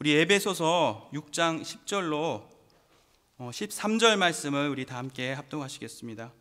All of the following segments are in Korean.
우리 에베소서 6장 10절로 13절 말씀을 우리 다 함께 합독하시겠습니다.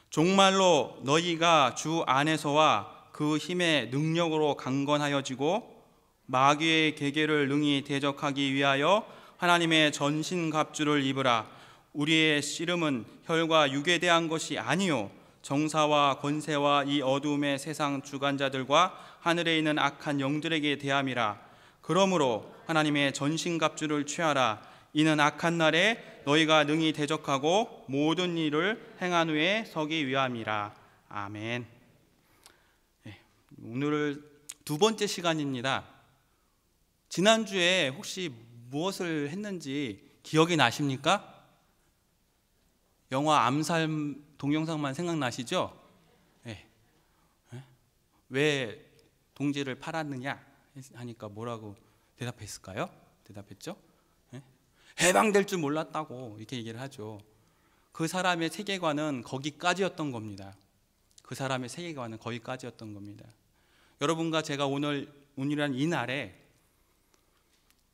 종말로 너희가 주 안에서와 그 힘의 능력으로 강건하여지고 마귀의 계계를 능히 대적하기 위하여 하나님의 전신갑주를 입으라. 우리의 씨름은 혈과 육에 대한 것이 아니요 정사와 권세와 이 어두움의 세상 주관자들과 하늘에 있는 악한 영들에게 대함이라. 그러므로 하나님의 전신갑주를 취하라. 이는 악한 날에 너희가 능히 대적하고 모든 일을 행한 후에 서기 위함이라. 아멘. 오늘 두 번째 시간입니다. 지난주에 혹시 무엇을 했는지 기억이 나십니까? 영화 암살 동영상만 생각나시죠? 왜 동지를 팔았느냐 하니까 뭐라고 대답했을까요? 대답했죠? 해방될 줄 몰랐다고 이렇게 얘기를 하죠. 그 사람의 세계관은 거기까지였던 겁니다. 여러분과 제가 오늘이란 이 날에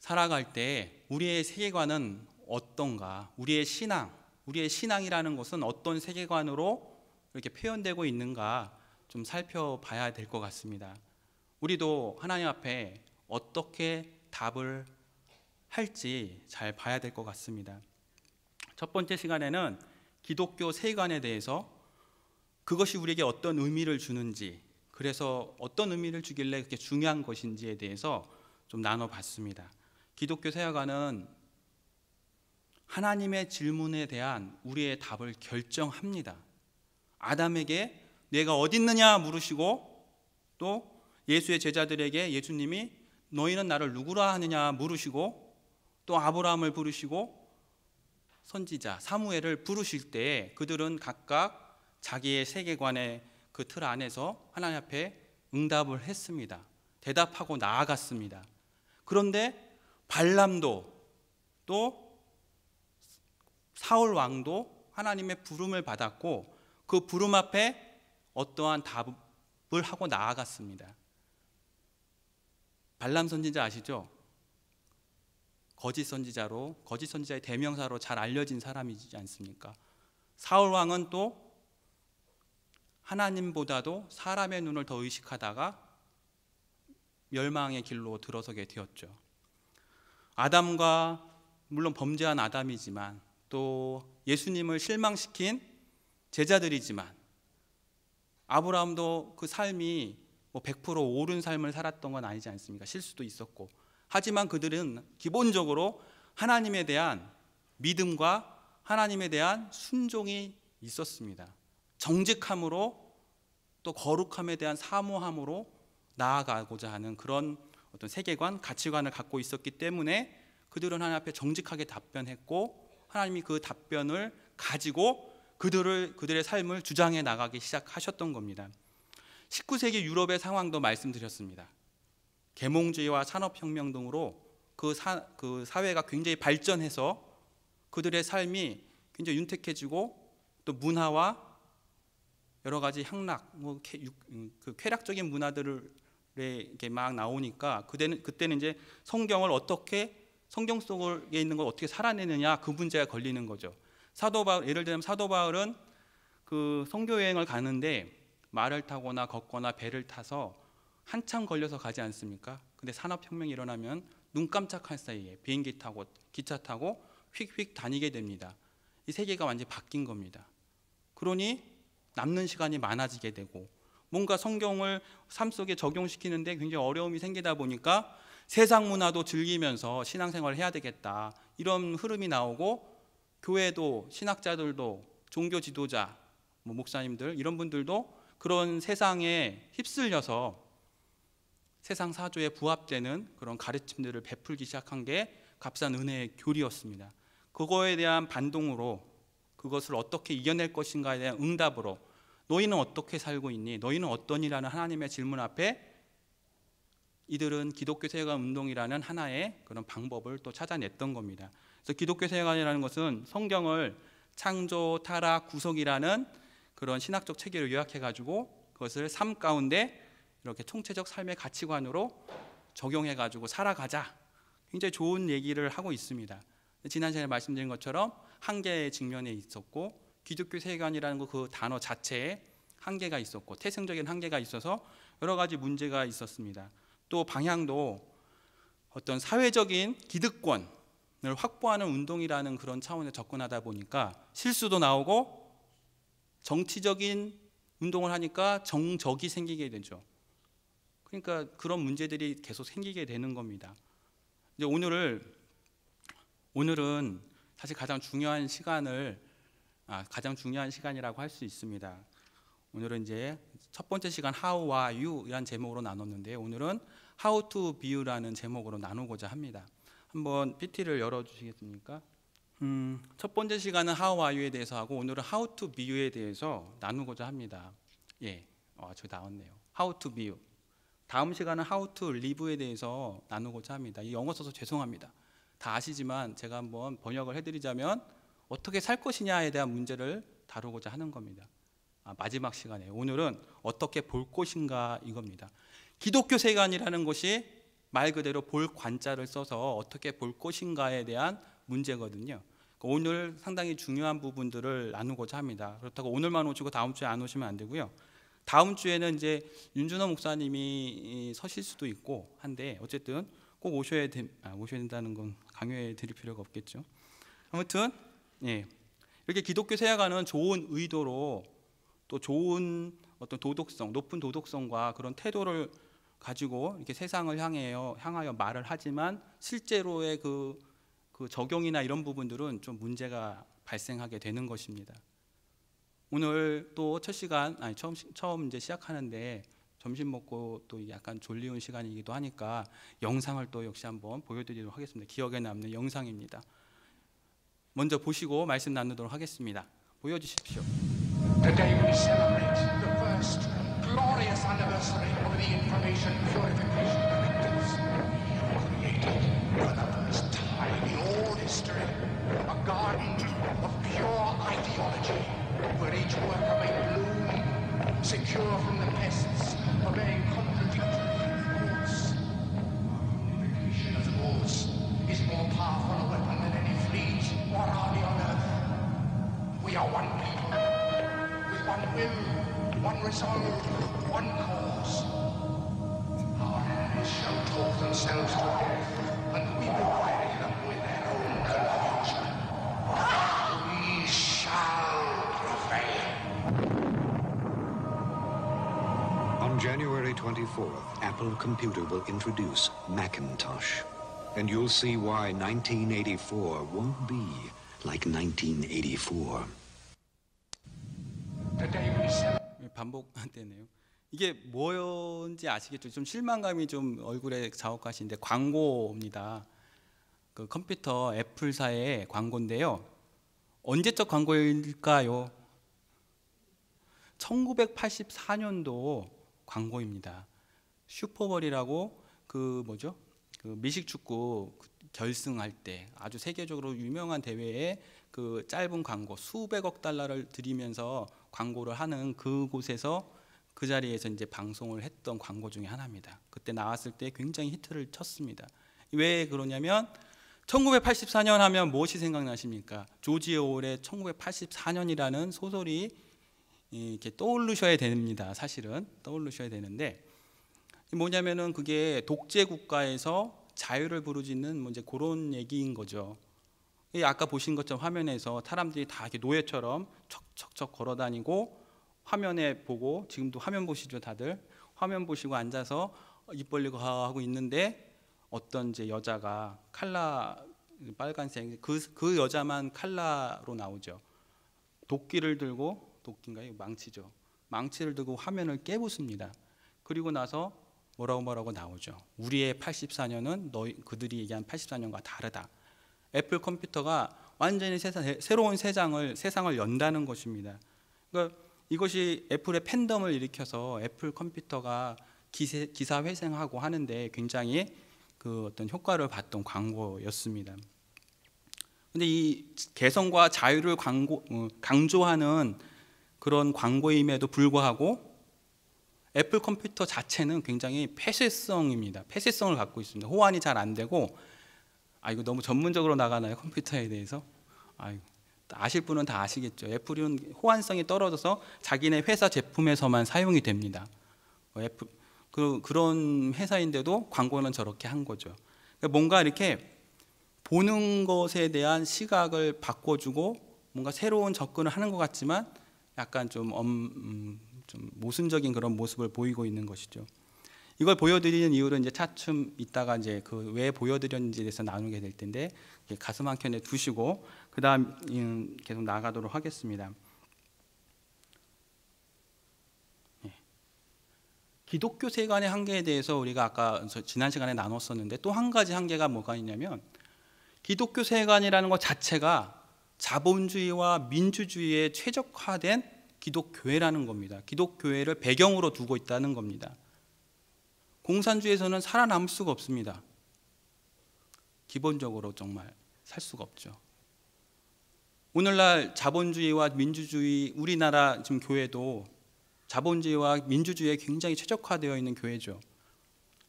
살아갈 때 우리의 세계관은 어떤가? 우리의 신앙이라는 것은 어떤 세계관으로 이렇게 표현되고 있는가 좀 살펴봐야 될 것 같습니다. 우리도 하나님 앞에 어떻게 답을 할지 잘 봐야 될 것 같습니다. 첫 번째 시간에는 기독교 세계관에 대해서 그것이 우리에게 어떤 의미를 주는지, 그래서 어떤 의미를 주길래 그렇게 중요한 것인지에 대해서 좀 나눠봤습니다. 기독교 세계관은 하나님의 질문에 대한 우리의 답을 결정합니다. 아담에게 내가 어디 있느냐 물으시고, 또 예수의 제자들에게 예수님이 너희는 나를 누구라 하느냐 물으시고, 또 아브라함을 부르시고 선지자 사무엘을 부르실 때 그들은 각각 자기의 세계관의 그 틀 안에서 하나님 앞에 응답을 했습니다. 대답하고 나아갔습니다. 그런데 발람도 또 사울 왕도 하나님의 부름을 받았고 그 부름 앞에 어떠한 답을 하고 나아갔습니다. 발람 선지자 아시죠? 거짓 선지자의 대명사로 잘 알려진 사람이지 않습니까? 사울 왕은 또 하나님보다도 사람의 눈을 더 의식하다가 멸망의 길로 들어서게 되었죠. 아담과 물론 범죄한 아담이지만 또 예수님을 실망시킨 제자들이지만 아브라함도 그 삶이 100% 옳은 삶을 살았던 건 아니지 않습니까? 실수도 있었고. 하지만 그들은 기본적으로 하나님에 대한 믿음과 하나님에 대한 순종이 있었습니다. 정직함으로 또 거룩함에 대한 사모함으로 나아가고자 하는 그런 어떤 세계관, 가치관을 갖고 있었기 때문에 그들은 하나님 앞에 정직하게 답변했고 하나님이 그 답변을 가지고 그들의 삶을 주장해 나가기 시작하셨던 겁니다. 19세기 유럽의 상황도 말씀드렸습니다. 계몽주의와 산업혁명 등으로 그 사회가 굉장히 발전해서 그들의 삶이 굉장히 윤택해지고 또 문화와 여러 가지 향락, 그 쾌락적인 문화들에 이렇게 막 나오니까 그때는 이제 성경 속에 있는 걸 어떻게 살아내느냐 그 문제가 걸리는 거죠. 예를 들면 사도 바울은 그 선교 여행을 가는데 말을 타거나 걷거나 배를 타서 한참 걸려서 가지 않습니까? 근데 산업혁명이 일어나면 눈 깜짝할 사이에 비행기 타고 기차 타고 휙휙 다니게 됩니다. 이 세계가 완전히 바뀐 겁니다. 그러니 남는 시간이 많아지게 되고 뭔가 성경을 삶 속에 적용시키는데 굉장히 어려움이 생기다 보니까 세상 문화도 즐기면서 신앙생활을 해야 되겠다 이런 흐름이 나오고 교회도 신학자들도 종교 지도자 목사님들 이런 분들도 그런 세상에 휩쓸려서 세상 사조에 부합되는 그런 가르침들을 베풀기 시작한 게 값싼 은혜의 교리였습니다. 그거에 대한 반동으로 그것을 어떻게 이겨낼 것인가에 대한 응답으로 너희는 어떻게 살고 있니? 너희는 어떠니라는 하나님의 질문 앞에 이들은 기독교 세계관 운동이라는 하나의 그런 방법을 또 찾아냈던 겁니다. 그래서 기독교 세계관이라는 것은 성경을 창조, 타락, 구속이라는 그런 신학적 체계로 요약해가지고 그것을 삶 가운데 이렇게 총체적 삶의 가치관으로 적용해가지고 살아가자. 굉장히 좋은 얘기를 하고 있습니다. 지난 시간에 말씀드린 것처럼 한계의 직면에 있었고 기독교 세계관이라는 그 단어 자체에 한계가 있었고 태생적인 한계가 있어서 여러 가지 문제가 있었습니다. 또 방향도 어떤 사회적인 기득권을 확보하는 운동이라는 그런 차원에 접근하다 보니까 실수도 나오고 정치적인 운동을 하니까 정적이 생기게 되죠. 그러니까 그런 문제들이 계속 생기게 되는 겁니다. 이제 오늘은 사실 가장 중요한 시간이라고 할 수 있습니다. 오늘은 이제 첫 번째 시간 How와 You이라는 제목으로 나눴는데 오늘은 How to View라는 제목으로 나누고자 합니다. 한번 PT를 열어주시겠습니까? 첫 번째 시간은 How와 You에 대해서 하고 오늘은 How to View에 대해서 나누고자 합니다. 저기 나왔네요. How to View. 다음 시간은 How to Live에 대해서 나누고자 합니다. 이 영어 써서 죄송합니다. 다 아시지만 제가 한번 번역을 해드리자면 어떻게 살 것이냐에 대한 문제를 다루고자 하는 겁니다. 마지막 시간에 오늘은 어떻게 볼 것인가 이겁니다. 기독교 세계관이라는 것이 말 그대로 볼 관자를 써서 어떻게 볼 것인가에 대한 문제거든요. 오늘 상당히 중요한 부분들을 나누고자 합니다. 그렇다고 오늘만 오시고 다음 주에 안 오시면 안 되고요. 다음 주에는 이제 윤준호 목사님이 서실 수도 있고 한데 어쨌든 꼭 오셔야 된다는 건 강요해 드릴 필요가 없겠죠. 아무튼 이렇게 기독교 세계관은 좋은 의도로 또 좋은 어떤 도덕성, 높은 도덕성과 그런 태도를 가지고 이렇게 세상을 향하여 말을 하지만 실제로의 그 적용이나 이런 부분들은 좀 문제가 발생하게 되는 것입니다. 오늘 또 첫 시간 처음 이제 시작하는데 점심 먹고 또 약간 졸리운 시간이기도 하니까 영상을 또 역시 한번 보여드리도록 하겠습니다. 기억에 남는 영상입니다. 먼저 보시고 말씀 나누도록 하겠습니다. 보여주십시오. Today we celebrate the first glorious anniversary of the information purification directives. Created for the first time in all history, a garden of pure ideology, where each worker may bloom, secure from the pests, obeying contradictory rules. Purification of the laws is more powerful a weapon than any fleet or army on earth. We are one people. One will, one resolve, one cause. Our enemies shall talk themselves to death, and we will bury them with their own confusion. We shall prevail. On January 24th, Apple Computer will introduce Macintosh. And you'll see why 1984 won't be like 1984. 반복되네요. 이게 뭔지 아시겠죠? 좀 실망감이 좀 얼굴에 자욱하시는데 광고입니다. 그 컴퓨터 애플사의 광고인데요. 언제적 광고일까요? 1984년도 광고입니다. 슈퍼볼이라고 그 미식축구 결승할 때 아주 세계적으로 유명한 대회에 그 짧은 광고 수백억 달러를 들이면서 광고를 하는 그곳에서 그 자리에서 이제 방송을 했던 광고 중에 하나입니다. 그때 나왔을 때 굉장히 히트를 쳤습니다. 왜 그러냐면 1984년 하면 무엇이 생각나십니까? 조지 오웰의 1984년이라는 소설이 이렇게 떠오르셔야 됩니다. 사실은 떠오르셔야 되는데 뭐냐면은 그게 독재 국가에서 자유를 부르짖는 이제 그런 얘기인 거죠. 아까 보신 것처럼 화면에서 사람들이 다 이렇게 노예처럼 척척척 걸어다니고 화면에 보고 지금도 화면 보시죠 다들 화면 보시고 앉아서 입 벌리고 하고 있는데 어떤 이제 여자가 칼라 빨간색 그 여자만 칼라로 나오죠. 도끼를 들고 도끼인가요? 망치죠. 망치를 들고 화면을 깨부숩니다. 그리고 나서 뭐라고 나오죠. 우리의 84년은 그들이 얘기한 84년과 다르다. 애플 컴퓨터가 완전히 새로운 세상을 연다는 것입니다. 그러니까 이것이 애플의 팬덤을 일으켜서 애플 컴퓨터가 기사 회생하고 하는데 굉장히 그 어떤 효과를 봤던 광고였습니다. 근데 이 개성과 자유를 강조하는 그런 광고임에도 불구하고 애플 컴퓨터 자체는 굉장히 폐쇄성입니다. 폐쇄성을 갖고 있습니다. 호환이 잘 안 되고 이거 너무 전문적으로 나가나요? 컴퓨터에 대해서? 아실 분은 다 아시겠죠. 애플은 호환성이 떨어져서 자기네 회사 제품에서만 사용이 됩니다. 그런 회사인데도 광고는 저렇게 한 거죠. 그러니까 뭔가 이렇게 보는 것에 대한 시각을 바꿔주고 뭔가 새로운 접근을 하는 것 같지만 약간 좀 모순적인 그런 모습을 보이고 있는 것이죠. 이걸 보여드리는 이유는 이제 차츰 이따가 이제 그 왜 보여드렸는지에 대해서 나누게 될 텐데 가슴 한켠에 두시고 그 다음 계속 나가도록 하겠습니다. 기독교 세관의 한계에 대해서 우리가 아까 지난 시간에 나눴었는데 또 한 가지 한계가 뭐가 있냐면 기독교 세관이라는 것 자체가 자본주의와 민주주의에 최적화된 기독교회라는 겁니다. 기독교회를 배경으로 두고 있다는 겁니다. 공산주의에서는 살아남을 수가 없습니다. 기본적으로 정말 살 수가 없죠. 오늘날 자본주의와 민주주의, 우리나라 지금 교회도 자본주의와 민주주의에 굉장히 최적화되어 있는 교회죠.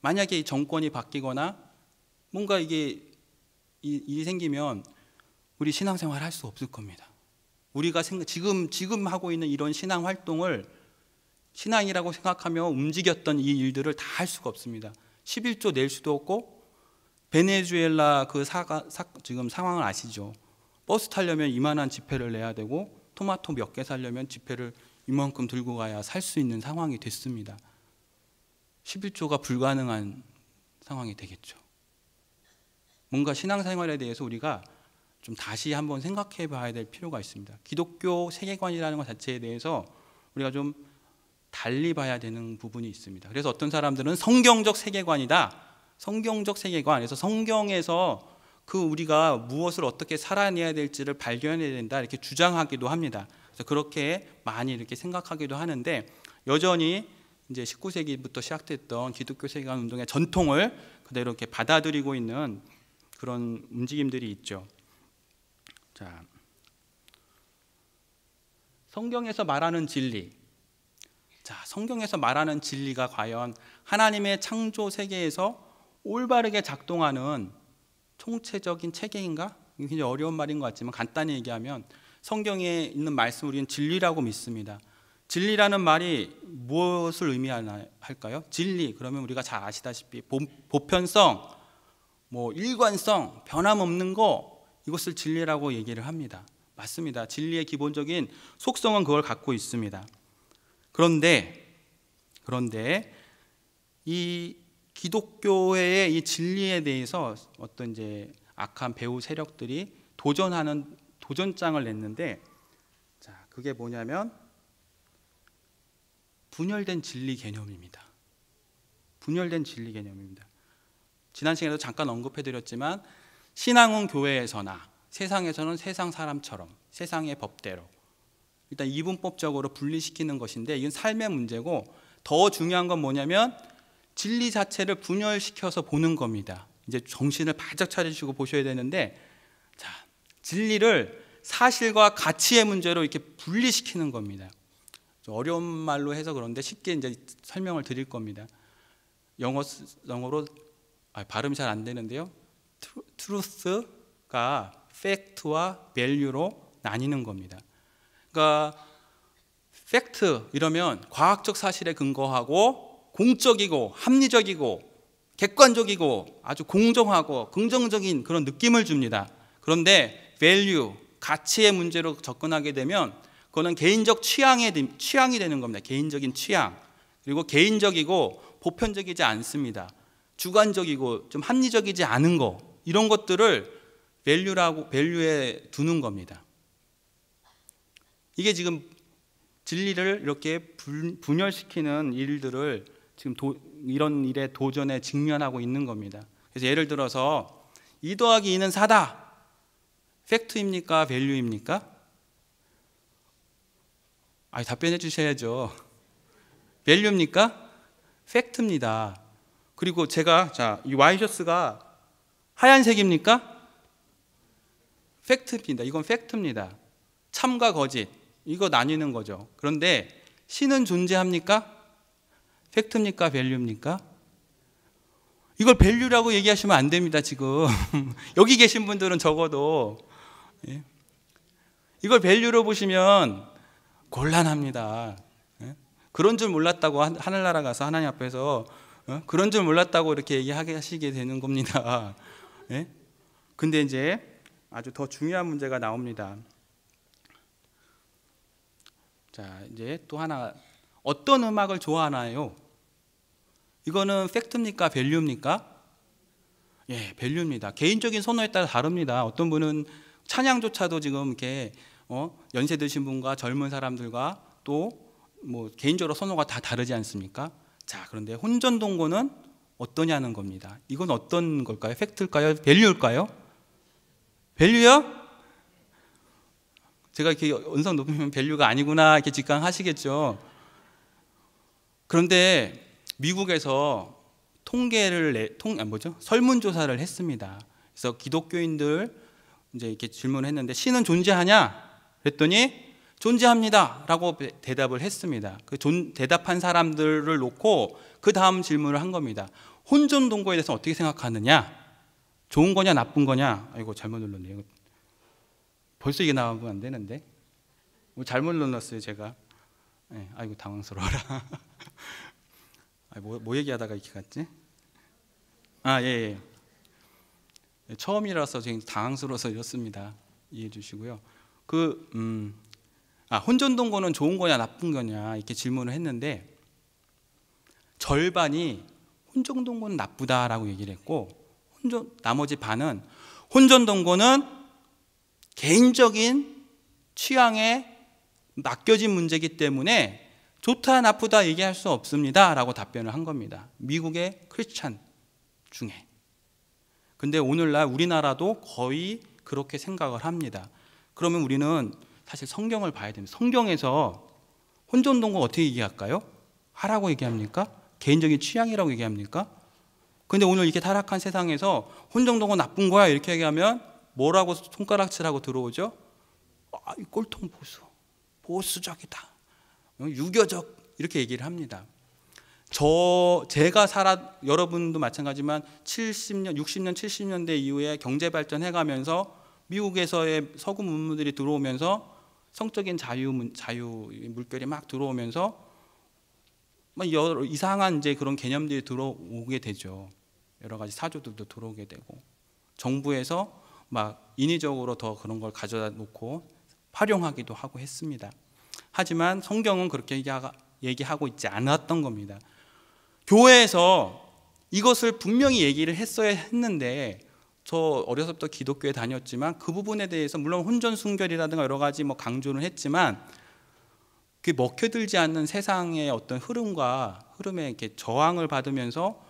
만약에 이 정권이 바뀌거나 뭔가 이게 일이 생기면 우리 신앙생활 할 수 없을 겁니다. 우리가 지금 하고 있는 이런 신앙 활동을 신앙이라고 생각하며 움직였던 이 일들을 다 할 수가 없습니다. 11조 낼 수도 없고 베네수엘라 지금 상황을 아시죠? 버스 타려면 이만한 지폐를 내야 되고 토마토 몇 개 사려면 지폐를 이만큼 들고 가야 살 수 있는 상황이 됐습니다. 11조가 불가능한 상황이 되겠죠. 뭔가 신앙생활에 대해서 우리가 좀 다시 한번 생각해 봐야 될 필요가 있습니다. 기독교 세계관이라는 것 자체에 대해서 우리가 좀 달리 봐야 되는 부분이 있습니다. 그래서 어떤 사람들은 성경적 세계관이다. 성경적 세계관. 그래서 성경에서 우리가 무엇을 어떻게 살아내야 될지를 발견해야 된다. 이렇게 주장하기도 합니다. 그래서 그렇게 많이 이렇게 생각하기도 하는데 여전히 이제 19세기부터 시작됐던 기독교 세계관 운동의 전통을 그대로 이렇게 받아들이고 있는 그런 움직임들이 있죠. 자, 성경에서 말하는 진리. 자, 성경에서 말하는 진리가 과연 하나님의 창조 세계에서 올바르게 작동하는 총체적인 체계인가? 이게 굉장히 어려운 말인 것 같지만 간단히 얘기하면 성경에 있는 말씀 우리는 진리라고 믿습니다. 진리라는 말이 무엇을 의미할까요? 진리 그러면 우리가 잘 아시다시피 보편성, 일관성, 변함없는 거 이것을 진리라고 얘기를 합니다. 맞습니다. 진리의 기본적인 속성은 그걸 갖고 있습니다. 그런데 이 기독교회의 이 진리에 대해서 어떤 이제 악한 배후 세력들이 도전장을 냈는데, 자, 그게 뭐냐면 분열된 진리 개념입니다. 분열된 진리 개념입니다. 지난 시간에도 잠깐 언급해드렸지만 신앙은 교회에서나 세상에서는 세상 사람처럼 세상의 법대로 일단 이분법적으로 분리시키는 것인데 이건 삶의 문제고 더 중요한 건 뭐냐면 진리 자체를 분열시켜서 보는 겁니다. 이제 정신을 바짝 차리시고 보셔야 되는데, 자, 진리를 사실과 가치의 문제로 이렇게 분리시키는 겁니다. 좀 어려운 말로 해서 그런데 쉽게 이제 설명을 드릴 겁니다. 영어로 발음이 잘 안 되는데요. truth가 fact와 value로 나뉘는 겁니다. 그러니까 fact 이러면 과학적 사실에 근거하고 공적이고 합리적이고 객관적이고 아주 공정하고 긍정적인 그런 느낌을 줍니다. 그런데 value, 가치의 문제로 접근하게 되면 그거는 개인적 취향이 되는 겁니다. 개인적인 취향. 그리고 개인적이고 보편적이지 않습니다. 주관적이고 좀 합리적이지 않은 거, 이런 것들을 value에 두는 겁니다. 이게 지금 진리를 이렇게 분열시키는 일들을 지금 이런 일에 도전에 직면하고 있는 겁니다. 그래서 예를 들어서 2 더하기 2는 4다. 팩트입니까? 밸류입니까? 답변해 주셔야죠. 밸류입니까? 팩트입니다. 그리고 제가 이 와이셔츠가 하얀색입니까? 팩트입니다. 이건 팩트입니다. 참과 거짓 이거 나뉘는 거죠. 그런데 신은 존재합니까? 팩트입니까? 밸류입니까? 이걸 밸류라고 얘기하시면 안 됩니다, 지금. 여기 계신 분들은 적어도. 예. 이걸 밸류로 보시면 곤란합니다. 예. 그런 줄 몰랐다고 하늘나라 가서 하나님 앞에서 그런 줄 몰랐다고 이렇게 얘기하시게 되는 겁니다. 예. 근데 이제 아주 더 중요한 문제가 나옵니다. 자, 이제 또 하나, 어떤 음악을 좋아하나요? 이거는 팩트입니까? 밸류입니까? 예, 밸류입니다. 개인적인 선호에 따라 다릅니다. 어떤 분은 찬양조차도 지금 이렇게 연세 드신 분과 젊은 사람들과 또 뭐 개인적으로 선호가 다 다르지 않습니까? 자, 그런데 혼전동거는 어떠냐는 겁니다. 이건 어떤 걸까요? 팩트일까요? 밸류일까요? 밸류요? 제가 이렇게 음성 높이면 밸류가 아니구나 이렇게 직감하시겠죠. 그런데 미국에서 설문조사를 했습니다. 그래서 기독교인들 이제 이렇게 질문을 했는데 신은 존재하냐? 그랬더니 존재합니다라고 대답을 했습니다. 그 대답한 사람들을 놓고 그 다음 질문을 한 겁니다. 혼전 동거에 대해서 어떻게 생각하느냐? 좋은 거냐 나쁜 거냐? 아이고 잘못 눌렀네요. 벌써 이게 나오면 안 되는데 잘못 눌렀어요 제가. 네, 아이고 당황스러워라. 뭐 얘기하다가 이렇게 갔지? 예. 처음이라서 지금 당황스러워서 이렇습니다. 이해해 주시고요. 혼전동거는 좋은 거냐 나쁜 거냐 이렇게 질문을 했는데 절반이 혼전동거는 나쁘다라고 얘기를 했고 나머지 반은 혼전동거는 개인적인 취향에 맡겨진 문제이기 때문에 좋다 나쁘다 얘기할 수 없습니다 라고 답변을 한 겁니다. 미국의 크리스찬 중에. 근데 오늘날 우리나라도 거의 그렇게 생각을 합니다. 그러면 우리는 사실 성경을 봐야 됩니다. 성경에서 혼전동거 어떻게 얘기할까요? 하라고 얘기합니까? 개인적인 취향이라고 얘기합니까? 근데 오늘 이렇게 타락한 세상에서 혼전동거 나쁜 거야 이렇게 얘기하면 뭐라고 손가락질하고 들어오죠? 이 꼴통 보수적이다, 유교적 이렇게 얘기를 합니다. 여러분도 마찬가지지만 70년, 60년, 70년대 이후에 경제 발전해가면서 미국에서의 서구 문물들이 들어오면서 성적인 자유 물결이 막 들어오면서 여러 이상한 이제 그런 개념들이 들어오게 되죠. 여러 가지 사조들도 들어오게 되고 정부에서 막 인위적으로 더 그런 걸 가져다 놓고 활용하기도 하고 했습니다. 하지만 성경은 그렇게 얘기하고 있지 않았던 겁니다. 교회에서 이것을 분명히 얘기를 했어야 했는데 저 어렸을 때부터 기독교에 다녔지만 그 부분에 대해서 물론 혼전순결이라든가 여러 가지 강조는 했지만 그 먹혀들지 않는 세상의 어떤 흐름에 이렇게 저항을 받으면서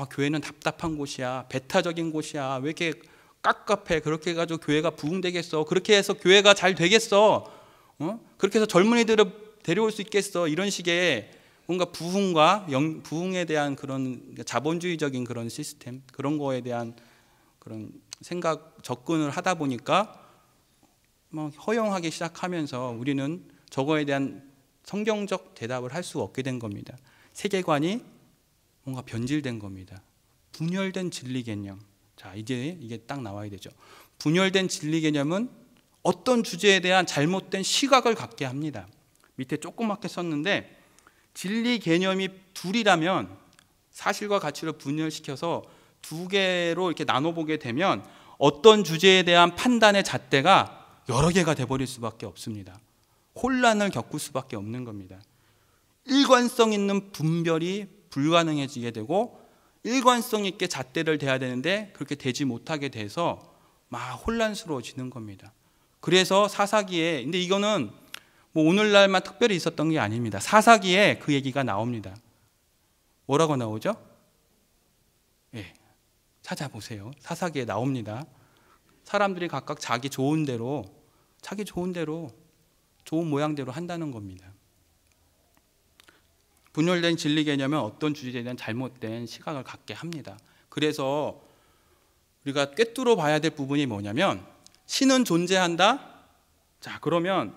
교회는 답답한 곳이야, 배타적인 곳이야, 왜 이렇게 깝깝해, 그렇게 해가지고 교회가 부흥되겠어, 그렇게 해서 교회가 잘 되겠어, 그렇게 해서 젊은이들을 데려올 수 있겠어, 이런 식의 뭔가 부흥에 대한 그런 자본주의적인 그런 시스템, 그런 거에 대한 그런 접근을 하다 보니까 허용하기 시작하면서 우리는 저거에 대한 성경적 대답을 할 수가 없게 된 겁니다. 세계관이 뭔가 변질된 겁니다. 분열된 진리 개념. 자, 이제 이게 딱 나와야 되죠. 분열된 진리 개념은 어떤 주제에 대한 잘못된 시각을 갖게 합니다. 밑에 조그맣게 썼는데 진리 개념이 둘이라면 사실과 가치를 분열시켜서 두 개로 이렇게 나눠보게 되면 어떤 주제에 대한 판단의 잣대가 여러 개가 돼버릴 수밖에 없습니다. 혼란을 겪을 수밖에 없는 겁니다. 일관성 있는 분별이 불가능해지게 되고 일관성 있게 잣대를 대야 되는데 그렇게 되지 못하게 돼서 막 혼란스러워지는 겁니다. 그래서 사사기에, 근데 이거는 오늘날만 특별히 있었던 게 아닙니다. 사사기에 그 얘기가 나옵니다. 뭐라고 나오죠? 예, 찾아보세요. 사사기에 나옵니다. 사람들이 각각 자기 좋은 대로 좋은 모양대로 한다는 겁니다. 분열된 진리 개념은 어떤 주제에 대한 잘못된 시각을 갖게 합니다. 그래서 우리가 꿰뚫어 봐야 될 부분이 뭐냐면 신은 존재한다? 자, 그러면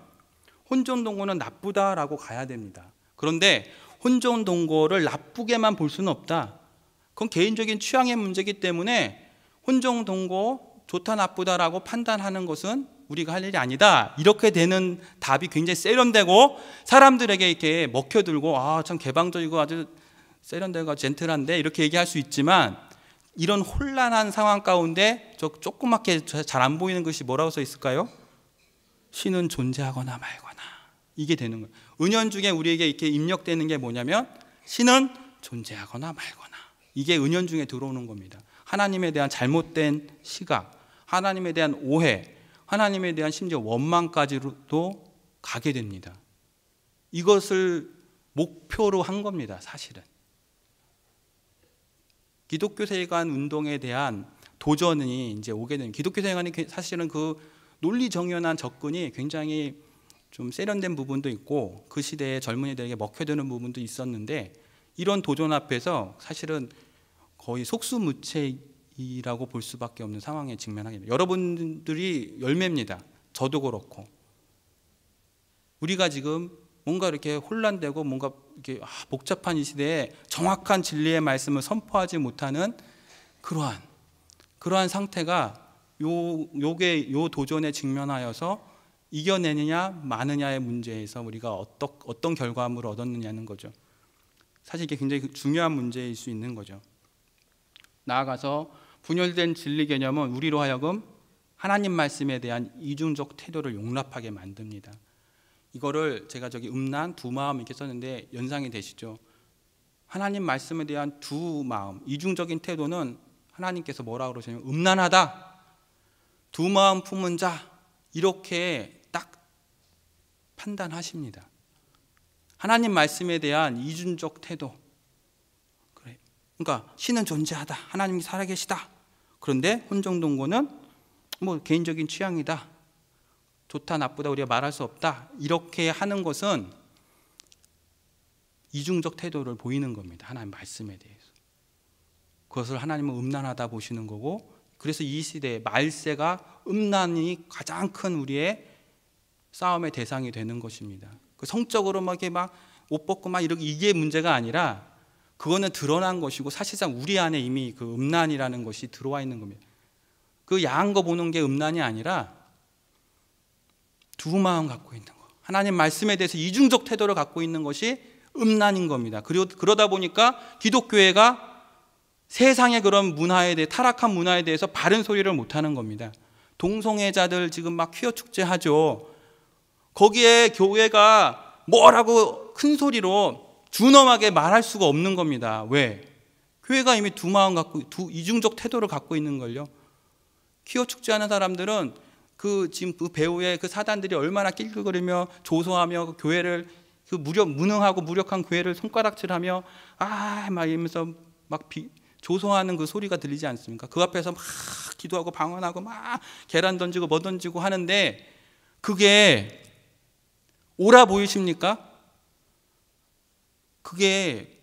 혼전동거는 나쁘다라고 가야 됩니다. 그런데 혼전동거를 나쁘게만 볼 수는 없다. 그건 개인적인 취향의 문제이기 때문에 혼종동거 좋다 나쁘다라고 판단하는 것은 우리가 할 일이 아니다. 이렇게 되는 답이 굉장히 세련되고 사람들에게 이렇게 먹혀들고 참 개방적이고 아주 세련되고 젠틀한데 이렇게 얘기할 수 있지만 이런 혼란한 상황 가운데 저 조그맣게 잘 안 보이는 것이 뭐라고 써 있을까요? 신은 존재하거나 말거나 이게 되는 거예요. 은연중에 우리에게 이렇게 입력되는 게 뭐냐면 신은 존재하거나 말거나 이게 은연중에 들어오는 겁니다. 하나님에 대한 잘못된 시각, 하나님에 대한 오해, 하나님에 대한 심지어 원망까지도 가게 됩니다. 이것을 목표로 한 겁니다. 사실은 기독교 세관 운동에 대한 도전이 이제 오게 되는, 기독교 세관이 사실은 그 논리 정연한 접근이 굉장히 좀 세련된 부분도 있고 그 시대의 젊은이들에게 먹혀드는 부분도 있었는데 이런 도전 앞에서 사실은 거의 속수무책이라고 볼 수밖에 없는 상황에 직면하게 됩니다. 여러분들이 열매입니다. 저도 그렇고 우리가 지금 뭔가 이렇게 혼란되고 뭔가 이렇게 복잡한 이 시대에 정확한 진리의 말씀을 선포하지 못하는 그러한 상태가 요 도전에 직면하여서 이겨내느냐 마느냐의 문제에서 우리가 어떤 결과물을 얻었느냐는 거죠. 사실 이게 굉장히 중요한 문제일 수 있는 거죠. 나아가서 분열된 진리 개념은 우리로 하여금 하나님 말씀에 대한 이중적 태도를 용납하게 만듭니다. 이거를 제가 음란 두 마음 이렇게 썼는데 연상이 되시죠? 하나님 말씀에 대한 두 마음, 이중적인 태도는 하나님께서 뭐라고 그러시냐면 음란하다, 두 마음 품은 자 이렇게 딱 판단하십니다. 하나님 말씀에 대한 이중적 태도. 그러니까 신은 존재하다, 하나님이 살아계시다. 그런데 혼종동거는 뭐 개인적인 취향이다, 좋다 나쁘다 우리가 말할 수 없다, 이렇게 하는 것은 이중적 태도를 보이는 겁니다. 하나님 말씀에 대해서. 그것을 하나님은 음란하다 보시는 거고, 그래서 이 시대에 말세가 음란이 가장 큰 우리의 싸움의 대상이 되는 것입니다. 그 성적으로 막 이렇게 막 옷 벗고 막 이게 문제가 아니라 그거는 드러난 것이고 사실상 우리 안에 이미 그 음란이라는 것이 들어와 있는 겁니다. 그 야한 거 보는 게 음란이 아니라 두 마음 갖고 있는 거, 하나님 말씀에 대해서 이중적 태도를 갖고 있는 것이 음란인 겁니다. 그러다 보니까 기독교회가 세상의 그런 문화에 대해, 타락한 문화에 대해서 바른 소리를 못하는 겁니다. 동성애자들 지금 막 퀴어 축제하죠. 거기에 교회가 뭐라고 큰 소리로 준엄하게 말할 수가 없는 겁니다. 왜? 교회가 이미 두 마음 갖고 이중적 태도를 갖고 있는 걸요. 퀴어 축제하는 사람들은 지금 그 배우의 그 사단들이 얼마나 낄낄거리며 조소하며 그 교회를 무능하고 무력한 교회를 손가락질하며 막 이러면서 막 조소하는 그 소리가 들리지 않습니까? 그 앞에서 막 기도하고 방언하고 막 계란 던지고 뭐 던지고 하는데 그게 옳아 보이십니까? 그게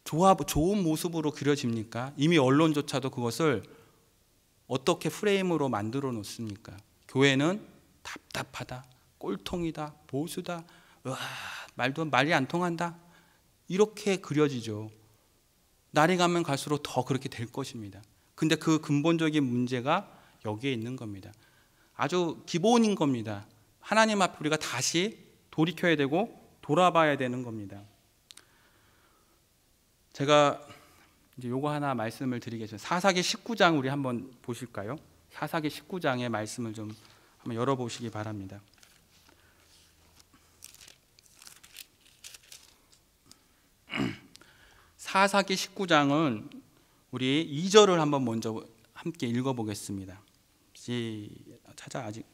좋은 모습으로 그려집니까? 이미 언론조차도 그것을 어떻게 프레임으로 만들어 놓습니까? 교회는 답답하다, 꼴통이다, 보수다, 말이 안 통한다, 이렇게 그려지죠. 날이 가면 갈수록 더 그렇게 될 것입니다. 근데 그 근본적인 문제가 여기에 있는 겁니다. 아주 기본인 겁니다. 하나님 앞에 우리가 다시 돌이켜야 되고 돌아봐야 되는 겁니다. 제가 이제 요거 하나 말씀을 드리겠습니다. 사사기 19장 우리 한번 보실까요? 사사기 19장의 말씀을 좀 한번 열어보시기 바랍니다. 사사기 19장은 우리 2절을 한번 먼저 함께 읽어보겠습니다. 찾아 아직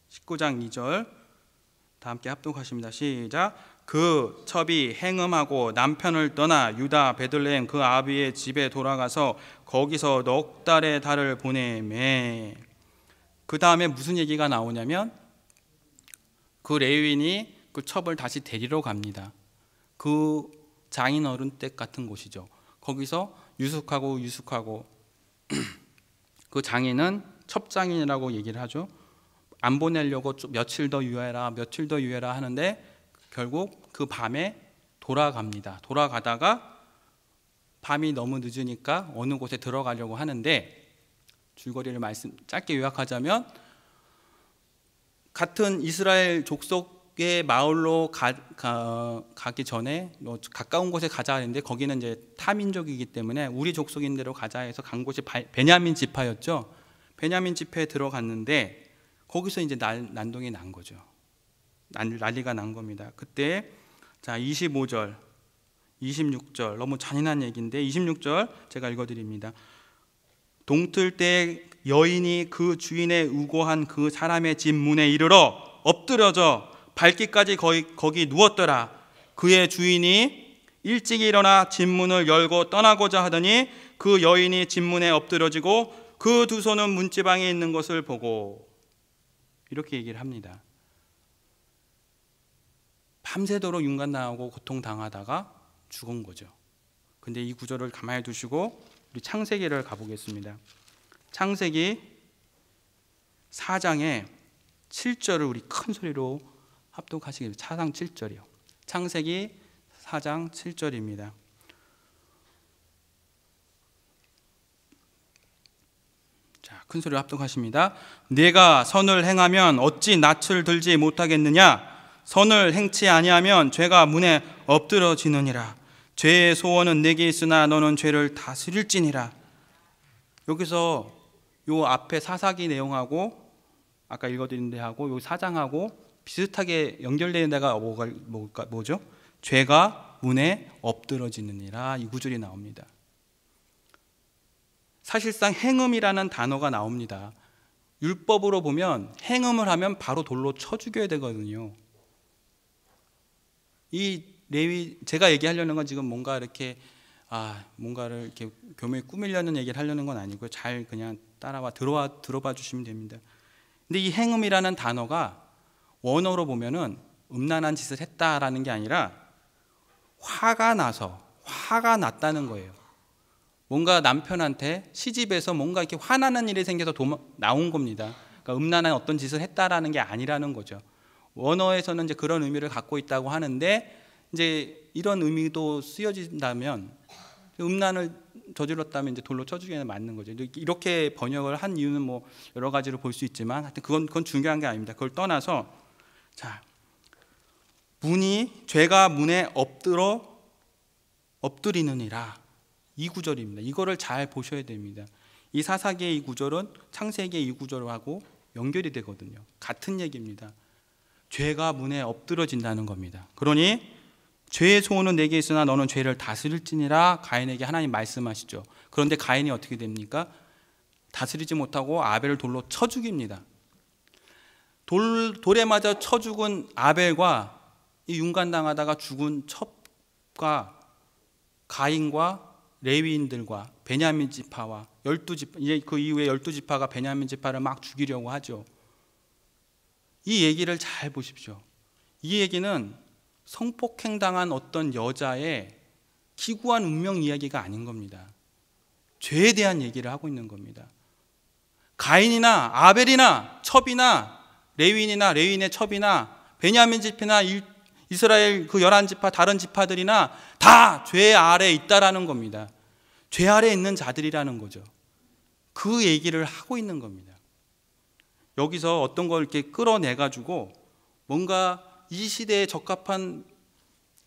19장 2절 다 함께 합독하십니다. 시작. 그 첩이 행음하고 남편을 떠나 유다 베들레헴 그 아비의 집에 돌아가서 거기서 넉 달의 달을 보내매. 그 다음에 무슨 얘기가 나오냐면 그 레위인이 그 첩을 다시 데리러 갑니다. 그 장인 어른 댁 같은 곳이죠. 거기서 유숙하고 그 장인은 첩장인이라고 얘기를 하죠. 안 보내려고 며칠 더 유예라 하는데 결국 그 밤에 돌아갑니다. 돌아가다가 밤이 너무 늦으니까 어느 곳에 들어가려고 하는데, 줄거리를 짧게 요약하자면 같은 이스라엘 족속의 마을로 가기 전에 가까운 곳에 가자 했는데, 거기는 이제 타민족이기 때문에 우리 족속인 대로 가자 해서 간 곳이 베냐민 지파였죠. 베냐민 지파에 들어갔는데 거기서 이제 난동이 난 거죠. 난리가 난 겁니다. 그때 자 25절, 26절 너무 잔인한 얘기인데 26절 제가 읽어드립니다. 동틀 때 여인이 그 주인의 우고한 그 사람의 집 문에 이르러 엎드려져 발기까지 거기 누웠더라. 그의 주인이 일찍 일어나 집 문을 열고 떠나고자 하더니 그 여인이 집 문에 엎드려지고 그 두 손은 문지방에 있는 것을 보고, 이렇게 얘기를 합니다. 밤새도록 윤관당하고 고통당하다가 죽은 거죠. 근데 이 구절을 가만히 두시고 우리 창세기를 가보겠습니다. 창세기 4장의 7절을 우리 큰 소리로 합독하시겠습니다. 4장 7절이요. 창세기 4장 7절입니다. 자, 큰 소리로 합독하십니다. 내가 선을 행하면 어찌 낯을 들지 못하겠느냐? 선을 행치 아니하면 죄가 문에 엎드러지느니라. 죄의 소원은 내게 있으나 너는 죄를 다스릴지니라. 여기서 요 앞에 사사기 내용하고 아까 읽어드린 데하고 요 사장하고 비슷하게 연결되는 데가 뭐죠? 죄가 문에 엎드러지느니라, 이 구절이 나옵니다. 사실상 행음이라는 단어가 나옵니다. 율법으로 보면 행음을 하면 바로 돌로 쳐 죽여야 되거든요. 이 레위, 제가 얘기하려는 건 지금 뭔가를 이렇게 교묘히 꾸미려는 얘기를 하려는 건 아니고요. 잘 그냥 들어봐 주시면 됩니다. 근데 이 행음이라는 단어가 원어로 보면은 음란한 짓을 했다라는 게 아니라 화가 났다는 거예요. 뭔가 남편한테 시집에서 뭔가 이렇게 화나는 일이 생겨서 나온 겁니다. 그러니까 음란한 어떤 짓을 했다라는 게 아니라는 거죠. 원어에서는 이제 그런 의미를 갖고 있다고 하는데, 이제 이런 의미도 쓰여진다면 음란을 저질렀다면 이제 돌로 쳐주기에는 맞는 거죠. 이렇게 번역을 한 이유는 뭐 여러 가지로 볼 수 있지만 하여튼 그건 중요한 게 아닙니다. 그걸 떠나서 자, 죄가 문에 엎드리느니라, 이 구절입니다. 이거를 잘 보셔야 됩니다. 이 사사기의 이 구절은 창세기의 이 구절하고 연결이 되거든요. 같은 얘기입니다. 죄가 문에 엎드러진다는 겁니다. 그러니 죄의 소원은 내게 있으나 너는 죄를 다스릴지니라 가인에게 하나님 말씀하시죠. 그런데 가인이 어떻게 됩니까? 다스리지 못하고 아벨을 돌로 쳐 죽입니다. 돌에 맞아 쳐 죽은 아벨과 이 윤관당하다가 죽은 첩과 가인과 레위인들과 베냐민 지파와 12지파, 이제 그 이후에 12지파가 베냐민 지파를 막 죽이려고 하죠. 이 얘기를 잘 보십시오. 이 얘기는 성폭행당한 어떤 여자의 기구한 운명 이야기가 아닌 겁니다. 죄에 대한 얘기를 하고 있는 겁니다. 가인이나 아벨이나 첩이나 레위인이나 레위인의 첩이나 베냐민 지파나 이스라엘 그 11지파 다른 지파들이나 다 죄 아래에 있다라는 겁니다. 죄 아래에 있는 자들이라는 거죠. 그 얘기를 하고 있는 겁니다. 여기서 어떤 걸 이렇게 끌어내가지고 뭔가 이 시대에 적합한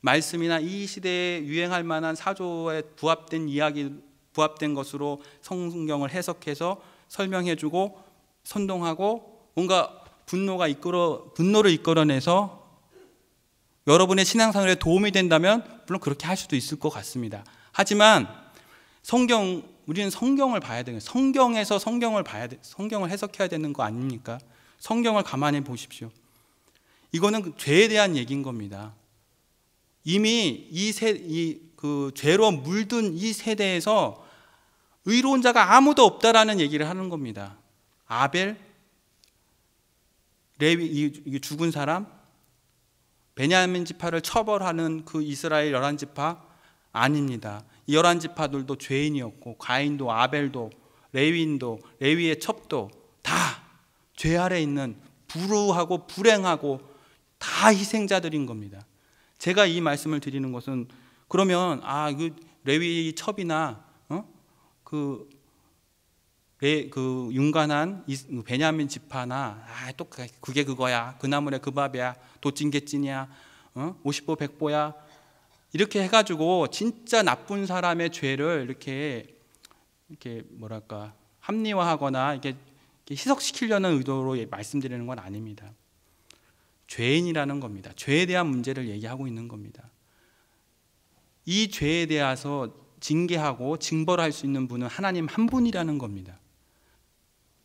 말씀이나 이 시대에 유행할 만한 사조에 부합된 이야기, 부합된 것으로 성경을 해석해서 설명해주고 선동하고 뭔가 분노를 이끌어내서 여러분의 신앙생활에 도움이 된다면 물론 그렇게 할 수도 있을 것 같습니다. 하지만 우리는 성경을 봐야 되는, 성경에서 성경을 해석해야 되는 거 아닙니까? 성경을 가만히 보십시오. 이거는 죄에 대한 얘기인 겁니다. 이미 그 죄로 물든 이 세대에서 의로운 자가 아무도 없다라는 얘기를 하는 겁니다. 아벨, 레위, 죽은 사람, 베냐민 지파를 처벌하는 그 이스라엘 11지파 아닙니다. 이 11지파들도 죄인이었고 가인도 아벨도 레위인도 레위의 첩도 다 죄 아래 있는 불우하고 불행하고 다 희생자들인 겁니다. 제가 이 말씀을 드리는 것은 그러면 그 레위 첩이나 그 윤관한 베냐민 지파나 또 그게 그거야, 그 나물에 그 밥이야, 도찐개찐이야, 50보 100보야 이렇게 해가지고 진짜 나쁜 사람의 죄를 이렇게 뭐랄까 합리화하거나 이렇게 희석시키려는 의도로 말씀드리는 건 아닙니다. 죄인이라는 겁니다. 죄에 대한 문제를 얘기하고 있는 겁니다. 이 죄에 대해서 징계하고 징벌할 수 있는 분은 하나님 한 분이라는 겁니다.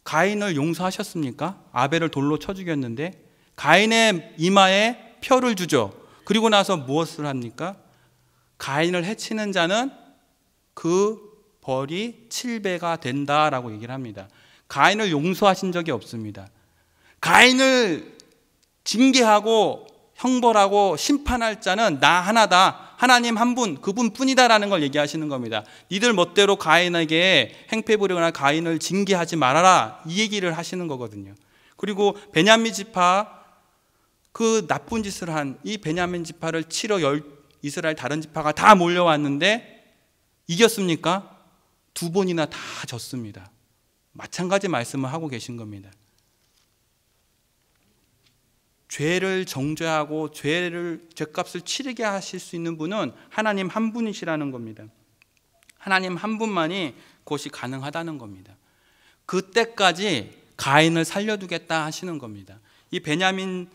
가인을 용서하셨습니까? 아벨을 돌로 쳐 죽였는데 가인의 이마에 표를 주죠. 그리고 나서 무엇을 합니까? 가인을 해치는 자는 그 벌이 7배가 된다라고 얘기를 합니다. 가인을 용서하신 적이 없습니다. 가인을 징계하고 형벌하고 심판할 자는 나 하나다. 하나님 한 분, 그분뿐이다라는 걸 얘기하시는 겁니다. 니들 멋대로 가인에게 행패 부리거나 가인을 징계하지 말아라. 이 얘기를 하시는 거거든요. 그리고 베냐민 지파, 그 나쁜 짓을 한 이 베냐민 지파를 치러 이스라엘 다른 지파가 다 몰려왔는데 이겼습니까? 2번이나 다 졌습니다. 마찬가지 말씀을 하고 계신 겁니다. 죄를 정죄하고 죄값을 치르게 하실 수 있는 분은 하나님 한 분이시라는 겁니다. 하나님 한 분만이 그것이 가능하다는 겁니다. 그때까지 가인을 살려두겠다 하시는 겁니다. 이 베냐민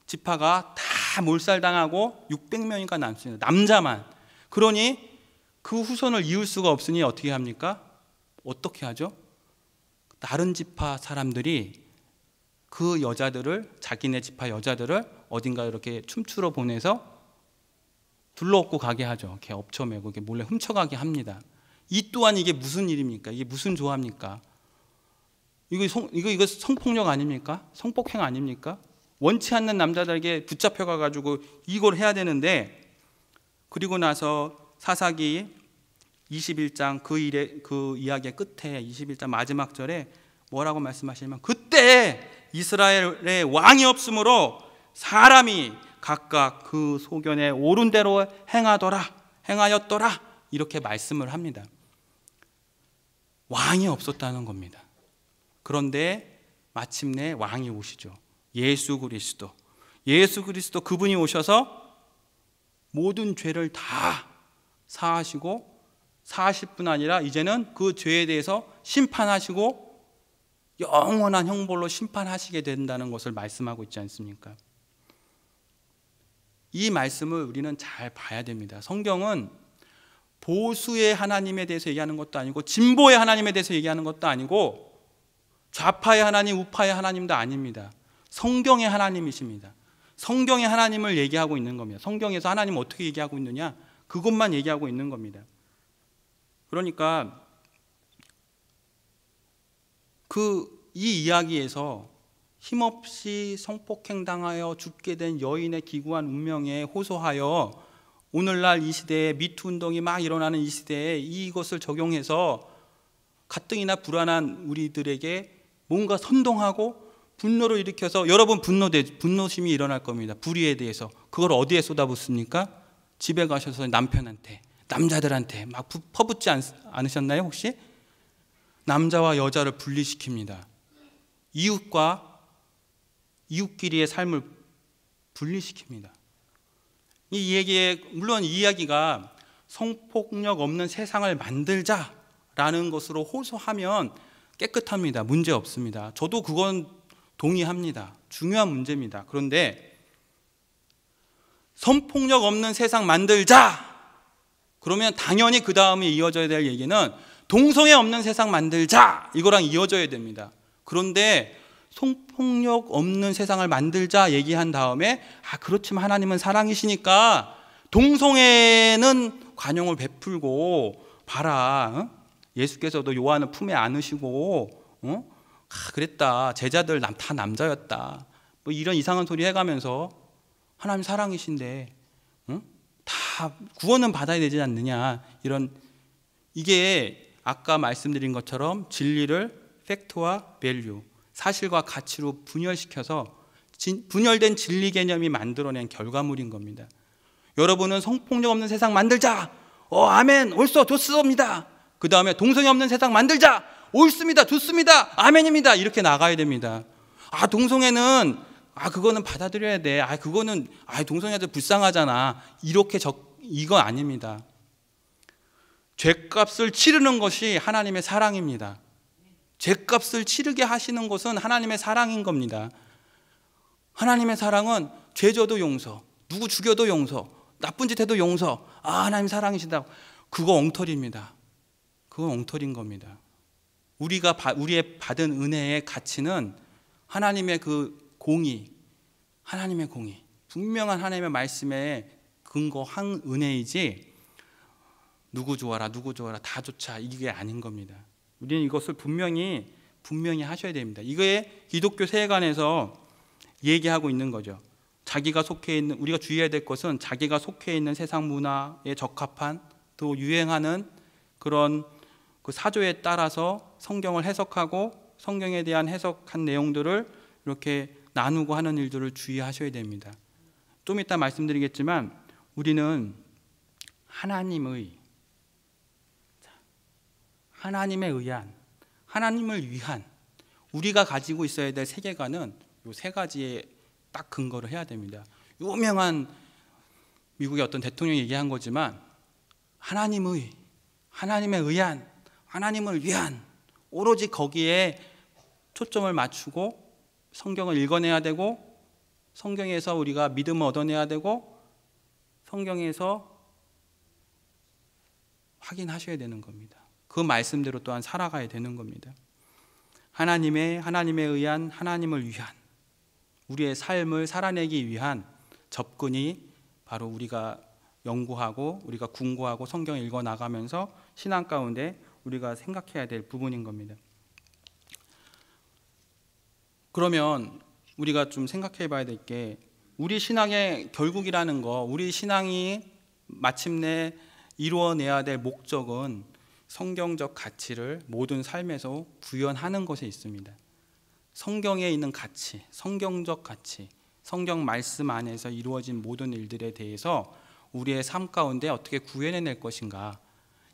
지파가 다 몰살당하고 600명이가 남습니다. 남자만. 그러니 그 후손을 이을 수가 없으니 어떻게 합니까? 어떻게 하죠? 다른 지파 사람들이 그 여자들을, 자기네 지파 여자들을 어딘가 이렇게 춤추러 보내서 둘러엎고 가게 하죠. 이렇게 엎쳐매고 이렇게 몰래 훔쳐가게 합니다. 이 또한 이게 무슨 일입니까? 이게 무슨 조합입니까? 이거 성폭력 아닙니까? 성폭행 아닙니까? 원치 않는 남자들에게 붙잡혀가 가지고 이걸 해야 되는데, 그리고 나서 사사기 21장 그 이야기의 끝에 21장 마지막 절에 뭐라고 말씀하시냐면, 그때 이스라엘의 왕이 없으므로 사람이 각각 그 소견에 옳은 대로 행하였더라 이렇게 말씀을 합니다. 왕이 없었다는 겁니다. 그런데 마침내 왕이 오시죠. 예수 그리스도 그분이 오셔서 모든 죄를 다 사하시고, 사하실 뿐 아니라 이제는 그 죄에 대해서 심판하시고 영원한 형벌로 심판하시게 된다는 것을 말씀하고 있지 않습니까? 이 말씀을 우리는 잘 봐야 됩니다. 성경은 보수의 하나님에 대해서 얘기하는 것도 아니고 진보의 하나님에 대해서 얘기하는 것도 아니고 좌파의 하나님, 우파의 하나님도 아닙니다. 성경의 하나님이십니다. 성경의 하나님을 얘기하고 있는 겁니다. 성경에서 하나님은 어떻게 얘기하고 있느냐? 그것만 얘기하고 있는 겁니다. 그러니까 이 이야기에서 힘없이 성폭행당하여 죽게 된 여인의 기구한 운명에 호소하여 오늘날 이 시대에 미투 운동이 막 일어나는 이 시대에 이것을 적용해서 가뜩이나 불안한 우리들에게 뭔가 선동하고 분노를 일으켜서, 여러분 분노심이 일어날 겁니다. 불의에 대해서. 그걸 어디에 쏟아붓습니까? 집에 가셔서 남편한테, 남자들한테 막 퍼붓지 않으셨나요 혹시? 남자와 여자를 분리시킵니다. 이웃끼리의 삶을 분리시킵니다. 이 얘기에, 물론 이 이야기가 성폭력 없는 세상을 만들자라는 것으로 호소하면 깨끗합니다. 문제 없습니다. 저도 그건 동의합니다. 중요한 문제입니다. 그런데 성폭력 없는 세상 만들자! 그러면 당연히 그 다음에 이어져야 될 얘기는 동성애 없는 세상 만들자! 이거랑 이어져야 됩니다. 그런데 성폭력 없는 세상을 만들자 얘기한 다음에 그렇지만 하나님은 사랑이시니까 동성애는 관용을 베풀고 봐라, 예수께서도 요한을 품에 안으시고 그랬다, 제자들 다 남자였다, 뭐 이런 이상한 소리 해가면서 하나님 사랑이신데 다 구원은 받아야 되지 않느냐, 이게 아까 말씀드린 것처럼 진리를 팩트와 밸류, 사실과 가치로 분열시켜서 분열된 진리 개념이 만들어낸 결과물인 겁니다. 여러분은 성폭력 없는 세상 만들자. 아멘. 옳소. 좋습니다. 그 다음에 동성애 없는 세상 만들자. 옳습니다. 좋습니다. 아멘입니다. 이렇게 나가야 됩니다. 동성애는 그거는 받아들여야 돼. 그거는 동성애들 불쌍하잖아. 이거 아닙니다. 죄값을 치르는 것이 하나님의 사랑입니다. 죄값을 치르게 하시는 것은 하나님의 사랑인 겁니다. 하나님의 사랑은 죄져도 용서, 누구 죽여도 용서, 나쁜 짓 해도 용서. 하나님 사랑이시다. 그거 엉터리입니다. 그건 엉터리인 겁니다. 우리의 받은 은혜의 가치는 하나님의 그 공의, 하나님의 공의, 분명한 하나님의 말씀에 근거한 은혜이지 누구 좋아라 다 좋자 이게 아닌 겁니다. 우리는 이것을 분명히 하셔야 됩니다. 이거에 기독교 세계관에서 얘기하고 있는 거죠. 자기가 속해 있는, 우리가 주의해야 될 것은 자기가 속해 있는 세상 문화에 적합한 또 유행하는 그런 그 사조에 따라서 성경을 해석하고 성경에 대한 해석한 내용들을 이렇게 나누고 하는 일들을 주의하셔야 됩니다. 좀 이따 말씀드리겠지만 우리는 하나님에 의한, 하나님을 위한 우리가 가지고 있어야 될 세계관은 이 세 가지에 딱 근거를 해야 됩니다. 유명한 미국의 어떤 대통령이 얘기한 거지만 하나님에 의한, 하나님을 위한, 오로지 거기에 초점을 맞추고 성경을 읽어내야 되고 성경에서 우리가 믿음을 얻어내야 되고 성경에서 확인하셔야 되는 겁니다. 그 말씀대로 또한 살아가야 되는 겁니다. 하나님에 의한, 하나님을 위한 우리의 삶을 살아내기 위한 접근이 바로 우리가 연구하고 우리가 궁구하고 성경을 읽어나가면서 신앙 가운데 우리가 생각해야 될 부분인 겁니다. 그러면 우리가 좀 생각해 봐야 될 게 우리 신앙의 결국이라는 거, 우리 신앙이 마침내 이루어내야 될 목적은 성경적 가치를 모든 삶에서 구현하는 것에 있습니다. 성경에 있는 가치, 성경적 가치, 성경 말씀 안에서 이루어진 모든 일들에 대해서 우리의 삶 가운데 어떻게 구현해낼 것인가.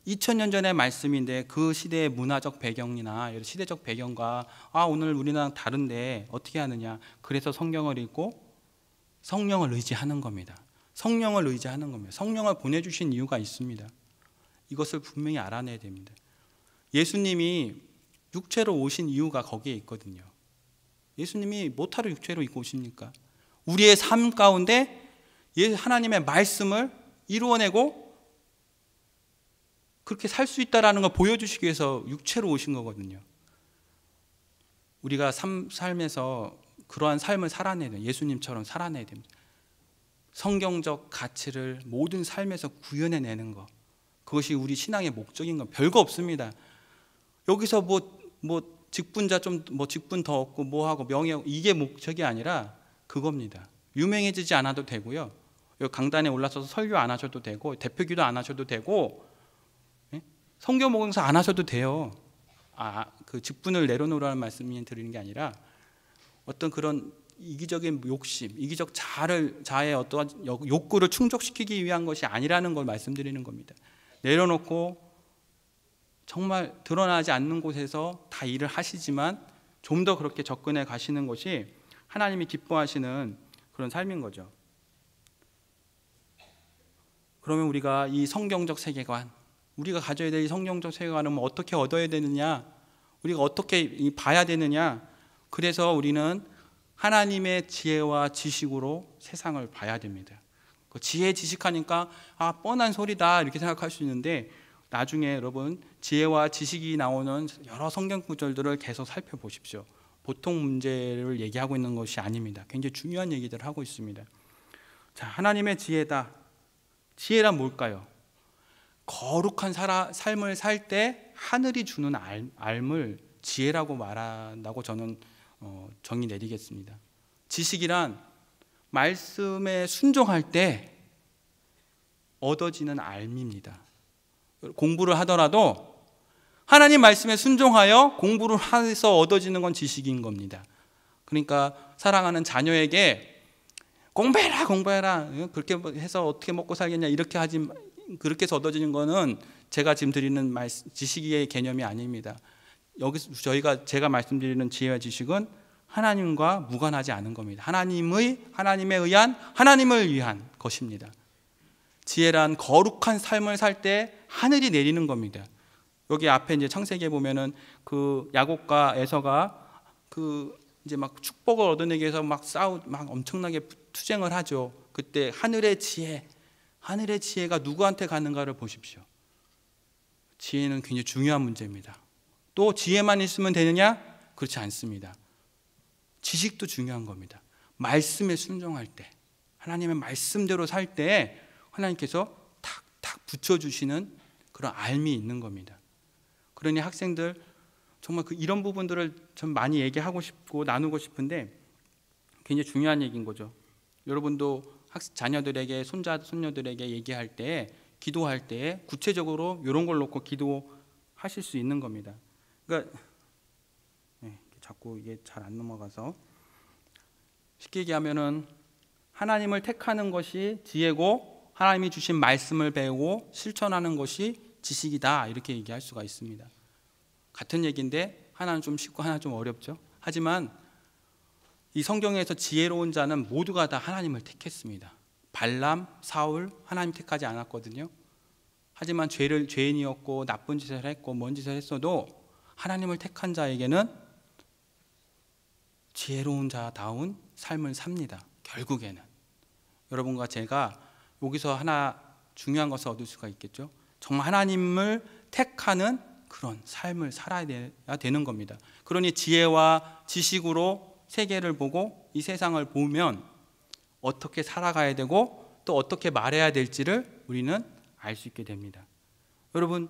2000년 전의 말씀인데 그 시대의 문화적 배경이나 시대적 배경과 오늘 우리랑 다른데 어떻게 하느냐. 그래서 성경을 읽고 성령을 의지하는 겁니다. 성령을 의지하는 겁니다. 성령을 보내주신 이유가 있습니다. 이것을 분명히 알아내야 됩니다. 예수님이 육체로 오신 이유가 거기에 있거든요. 예수님이 뭐하러 육체로 입고 오십니까? 우리의 삶 가운데 하나님의 말씀을 이루어내고 그렇게 살 수 있다는 걸 보여주시기 위해서 육체로 오신 거거든요. 우리가 삶에서 그러한 삶을 살아내야 돼요. 예수님처럼 살아내야 됩니다. 성경적 가치를 모든 삶에서 구현해내는 것, 그것이 우리 신앙의 목적인 건 별거 없습니다. 여기서 직분자 직분 더 얻고 하고 명예, 이게 목적이 아니라 그겁니다. 유명해지지 않아도 되고요. 강단에 올라서서 설교 안 하셔도 되고 대표기도 안 하셔도 되고 성경 목용서 안 하셔도 돼요. 그 직분을 내려놓으라는 말씀이 드리는 게 아니라 어떤 그런 이기적인 욕심, 이기적 자아의 어떠한 욕구를 충족시키기 위한 것이 아니라는 걸 말씀드리는 겁니다. 내려놓고 정말 드러나지 않는 곳에서 다 일을 하시지만 좀 더 그렇게 접근해 가시는 것이 하나님이 기뻐하시는 그런 삶인 거죠. 그러면 우리가 이 성경적 세계관, 우리가 가져야 될 이 성경적 세계관은 어떻게 얻어야 되느냐, 우리가 어떻게 봐야 되느냐. 그래서 우리는 하나님의 지혜와 지식으로 세상을 봐야 됩니다. 그 지혜 지식하니까 뻔한 소리다 이렇게 생각할 수 있는데 나중에 여러분 지혜와 지식이 나오는 여러 성경 구절들을 계속 살펴보십시오. 보통 문제를 얘기하고 있는 것이 아닙니다. 굉장히 중요한 얘기들을 하고 있습니다. 자, 하나님의 지혜다. 지혜란 뭘까요? 거룩한 삶을 살 때 하늘이 주는 알을 지혜라고 말한다고 저는 정의 내리겠습니다. 지식이란 말씀에 순종할 때 얻어지는 알입니다. 공부를 하더라도 하나님 말씀에 순종하여 공부를 해서 얻어지는 건 지식인 겁니다. 그러니까 사랑하는 자녀에게 공부해라 공부해라 그렇게 해서 어떻게 먹고 살겠냐 이렇게 하지 그렇게 얻어지는 거는 제가 지금 드리는 지식의 개념이 아닙니다. 여기서 제가 말씀드리는 지혜와 지식은 하나님과 무관하지 않은 겁니다. 하나님에 의한 하나님을 위한 것입니다. 지혜란 거룩한 삶을 살 때 하늘이 내리는 겁니다. 여기 앞에 이제 창세기에 보면은 그 야곱과 에서가 그 이제 막 축복을 얻어내기 위해서 막 엄청나게 투쟁을 하죠. 그때 하늘의 지혜가 누구한테 가는가를 보십시오. 지혜는 굉장히 중요한 문제입니다. 또 지혜만 있으면 되느냐? 그렇지 않습니다. 지식도 중요한 겁니다. 말씀에 순종할 때, 하나님의 말씀대로 살 때 하나님께서 탁탁 붙여주시는 그런 알미 있는 겁니다. 그러니 학생들 정말 이런 부분들을 좀 많이 얘기하고 싶고 나누고 싶은데 굉장히 중요한 얘기인 거죠. 여러분도 자녀들에게 손녀들에게 얘기할 때 기도할 때 구체적으로 이런 걸 놓고 기도하실 수 있는 겁니다. 그러니까 자꾸 이게 잘 안 넘어가서 쉽게 얘기하면은 하나님을 택하는 것이 지혜고 하나님이 주신 말씀을 배우고 실천하는 것이 지식이다 이렇게 얘기할 수가 있습니다. 같은 얘기인데 하나는 좀 쉽고 하나는 좀 어렵죠. 하지만 이 성경에서 지혜로운 자는 모두가 다 하나님을 택했습니다. 발람, 사울 하나님 택하지 않았거든요. 하지만 죄인이었고 나쁜 짓을 했고 뭔 짓을 했어도 하나님을 택한 자에게는 지혜로운 자다운 삶을 삽니다. 결국에는 여러분과 제가 여기서 하나 중요한 것을 얻을 수가 있겠죠. 정말 하나님을 택하는 그런 삶을 살아야 되는 겁니다. 그러니 지혜와 지식으로 세계를 보고 이 세상을 보면 어떻게 살아가야 되고 또 어떻게 말해야 될지를 우리는 알 수 있게 됩니다. 여러분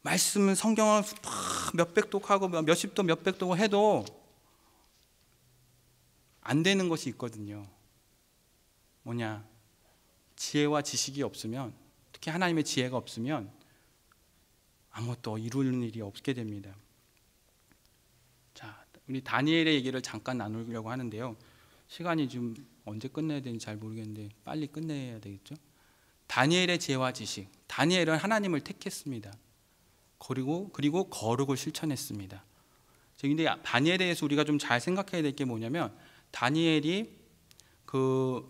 말씀은 성경을 몇백 독하고 몇십 독 몇백 독 해도 안 되는 것이 있거든요. 뭐냐? 지혜와 지식이 없으면, 특히 하나님의 지혜가 없으면 아무것도 이루는 일이 없게 됩니다. 자, 우리 다니엘의 얘기를 잠깐 나누려고 하는데요. 시간이 지금 언제 끝내야 되는지 잘 모르겠는데 빨리 끝내야 되겠죠? 다니엘의 지혜와 지식. 다니엘은 하나님을 택했습니다. 그리고 거룩을 실천했습니다. 근데 다니엘에 대해서 우리가 좀 잘 생각해야 될 게 뭐냐면 다니엘이 그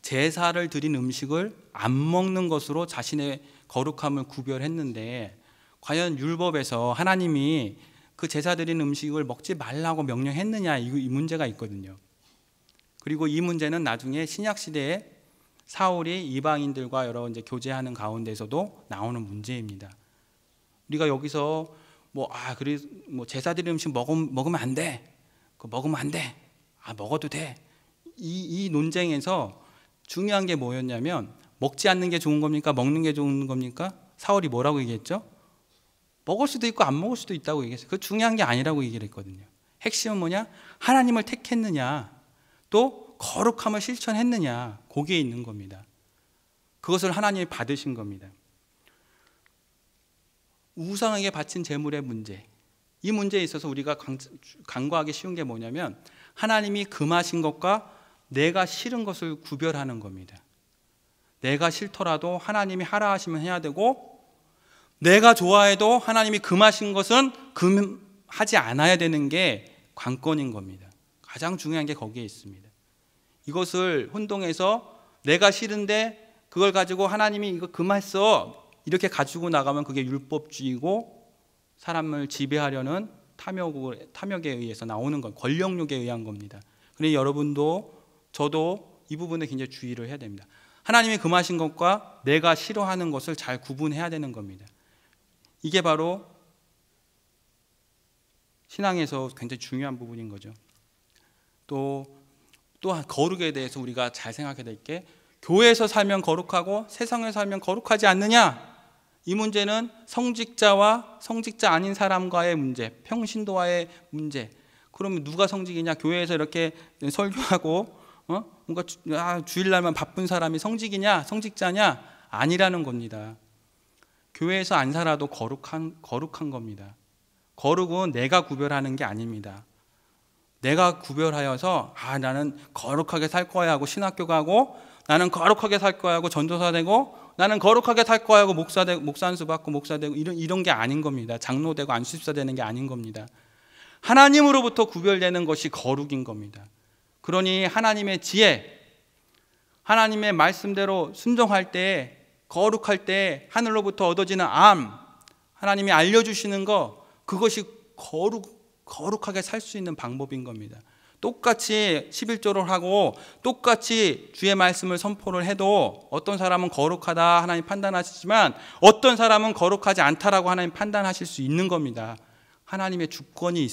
제사를 드린 음식을 안 먹는 것으로 자신의 거룩함을 구별했는데 과연 율법에서 하나님이 그 제사 드린 음식을 먹지 말라고 명령했느냐 이 문제가 있거든요. 그리고 이 문제는 나중에 신약 시대에 사울이 이방인들과 여러 이제 교제하는 가운데서도 나오는 문제입니다. 우리가 여기서 제사 드린 음식 먹으면 안 돼. 먹으면 안 돼. 먹어도 돼. 이 논쟁에서 중요한 게 뭐였냐면 먹지 않는 게 좋은 겁니까? 먹는 게 좋은 겁니까? 사울이 뭐라고 얘기했죠? 먹을 수도 있고 안 먹을 수도 있다고 얘기했어요. 그 중요한 게 아니라고 얘기를 했거든요. 핵심은 뭐냐? 하나님을 택했느냐, 또 거룩함을 실천했느냐, 거기에 있는 겁니다. 그것을 하나님이 받으신 겁니다. 우상에게 바친 제물의 문제, 이 문제에 있어서 우리가 간과하기 쉬운 게 뭐냐면 하나님이 금하신 것과 내가 싫은 것을 구별하는 겁니다. 내가 싫더라도 하나님이 하라 하시면 해야 되고, 내가 좋아해도 하나님이 금하신 것은 금하지 않아야 되는 게 관건인 겁니다. 가장 중요한 게 거기에 있습니다. 이것을 혼동해서 내가 싫은데 그걸 가지고 하나님이 이거 금했어 이렇게 가지고 나가면 그게 율법주의고 사람을 지배하려는 탐욕에 의해서 나오는 건 권력욕에 의한 겁니다. 그러니 여러분도 저도 이 부분에 굉장히 주의를 해야 됩니다. 하나님이 금하신 것과 내가 싫어하는 것을 잘 구분해야 되는 겁니다. 이게 바로 신앙에서 굉장히 중요한 부분인 거죠. 또 거룩에 대해서 우리가 잘 생각해야 될 게, 교회에서 살면 거룩하고 세상에 살면 거룩하지 않느냐, 이 문제는 성직자와 성직자 아닌 사람과의 문제, 평신도와의 문제. 그러면 누가 성직이냐? 교회에서 이렇게 설교하고 뭔가 주일날만 바쁜 사람이 성직이냐, 성직자냐? 아니라는 겁니다. 교회에서 안 살아도 거룩한 겁니다. 거룩은 내가 구별하는 게 아닙니다. 내가 구별하여서 나는 거룩하게 살 거야 하고 신학교 가고, 나는 거룩하게 살 거야 하고 전도사 되고, 나는 거룩하게 살 거야 하고 목사 안수 받고 목사 되고 이런 게 아닌 겁니다. 장로 되고 안수집사 되는 게 아닌 겁니다. 하나님으로부터 구별되는 것이 거룩인 겁니다. 그러니 하나님의 지혜, 하나님의 말씀대로 순종할 때, 거룩할 때 하늘로부터 얻어지는 암, 하나님이 알려주시는 거, 그것이 거룩하게 살 수 있는 방법인 겁니다. 똑같이 11조를 하고 똑같이 주의 말씀을 선포를 해도 어떤 사람은 거룩하다 하나님 판단하시지만 어떤 사람은 거룩하지 않다라고 하나님 판단하실 수 있는 겁니다. 하나님의 주권이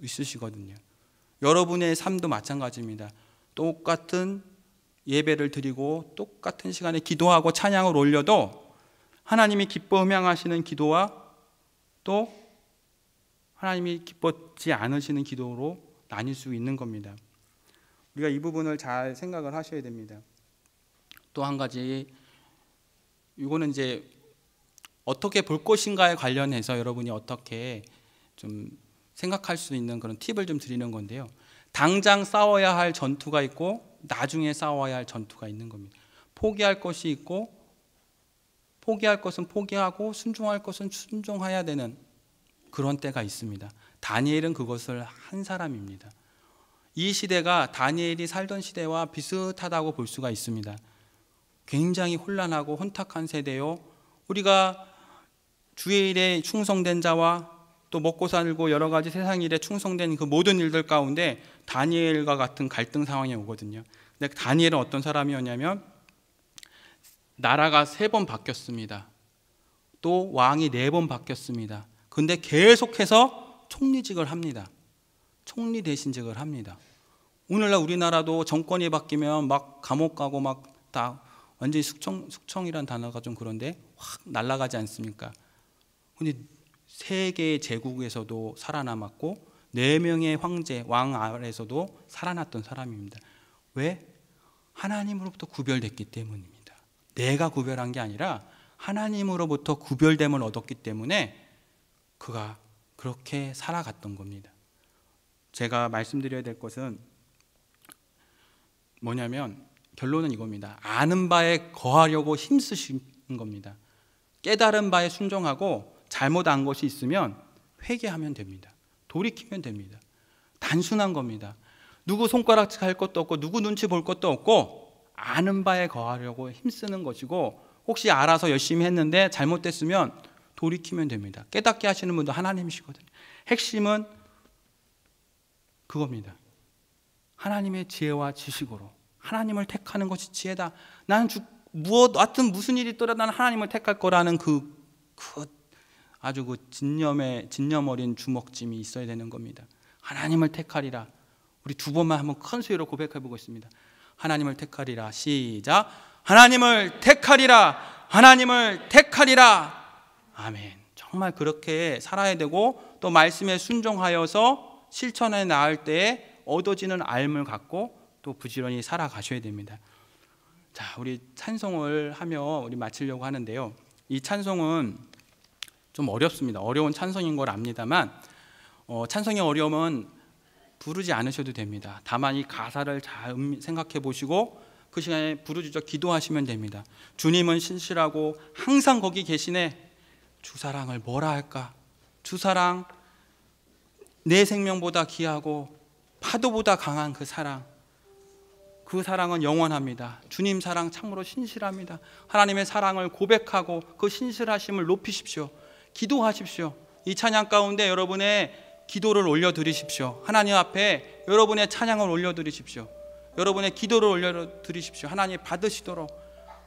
있으시거든요. 여러분의 삶도 마찬가지입니다. 똑같은 예배를 드리고 똑같은 시간에 기도하고 찬양을 올려도 하나님이 기뻐 흠양하시는 기도와 또 하나님이 기뻐지 않으시는 기도로 나뉠 수 있는 겁니다. 우리가 이 부분을 잘 생각을 하셔야 됩니다. 또 한 가지, 이거는 이제 어떻게 볼 것인가에 관련해서 여러분이 어떻게 좀 생각할 수 있는 그런 팁을 좀 드리는 건데요. 당장 싸워야 할 전투가 있고 나중에 싸워야 할 전투가 있는 겁니다. 포기할 것이 있고 포기할 것은 포기하고 순종할 것은 순종해야 되는 그런 때가 있습니다. 다니엘은 그것을 한 사람입니다. 이 시대가 다니엘이 살던 시대와 비슷하다고 볼 수가 있습니다. 굉장히 혼란하고 혼탁한 세대요. 우리가 주의 일에 충성된 자와 또 먹고 살고 여러 가지 세상 일에 충성된 그 모든 일들 가운데 다니엘과 같은 갈등 상황이 오거든요. 근데 다니엘은 어떤 사람이었냐면 나라가 3번 바뀌었습니다. 또 왕이 4번 바뀌었습니다. 근데 계속해서 총리직을 합니다. 총리 대신직을 합니다. 오늘날 우리나라도 정권이 바뀌면 막 감옥 가고 막 다 완전히 숙청이란 단어가 좀 그런데 확 날아가지 않습니까? 근데 3개의 제국에서도 살아남았고 4명의 황제, 왕 아래에서도 살아났던 사람입니다. 왜? 하나님으로부터 구별됐기 때문입니다. 내가 구별한 게 아니라 하나님으로부터 구별됨을 얻었기 때문에 그가 그렇게 살아갔던 겁니다. 제가 말씀드려야 될 것은 뭐냐면 결론은 이겁니다. 아는 바에 거하려고 힘쓰신 겁니다. 깨달은 바에 순종하고 잘못 안 것이 있으면 회개하면 됩니다. 돌이키면 됩니다. 단순한 겁니다. 누구 손가락 할 것도 없고 누구 눈치 볼 것도 없고 아는 바에 거하려고 힘쓰는 것이고, 혹시 알아서 열심히 했는데 잘못됐으면 돌이키면 됩니다. 깨닫게 하시는 분도 하나님이시거든요. 핵심은 그겁니다. 하나님의 지혜와 지식으로 하나님을 택하는 것이 지혜다. 나는 하여튼 무슨 일이 있더라도 나는 하나님을 택할 거라는 아주 진념 어린 주먹짐이 있어야 되는 겁니다. 하나님을 택하리라. 우리 2번만 한번 큰 소리로 고백해 보겠습니다. 하나님을 택하리라. 시작. 하나님을 택하리라. 하나님을 택하리라. 아멘. 정말 그렇게 살아야 되고 또 말씀에 순종하여서 실천해 나갈 때에 얻어지는 알을 갖고 또 부지런히 살아가셔야 됩니다. 자, 우리 찬송을 하며 우리 마치려고 하는데요. 이 찬송은 좀 어렵습니다. 어려운 찬송인 걸 압니다만 찬송의 어려움은 부르지 않으셔도 됩니다. 다만 이 가사를 잘 생각해 보시고 그 시간에 부르짖어 기도하시면 됩니다. 주님은 신실하고 항상 거기 계시네. 주 사랑을 뭐라 할까? 주 사랑, 내 생명보다 귀하고 파도보다 강한 그 사랑, 그 사랑은 영원합니다. 주님 사랑 참으로 신실합니다. 하나님의 사랑을 고백하고 그 신실하심을 높이십시오. 기도하십시오. 이 찬양 가운데 여러분의 기도를 올려드리십시오. 하나님 앞에 여러분의 찬양을 올려드리십시오. 여러분의 기도를 올려드리십시오. 하나님 받으시도록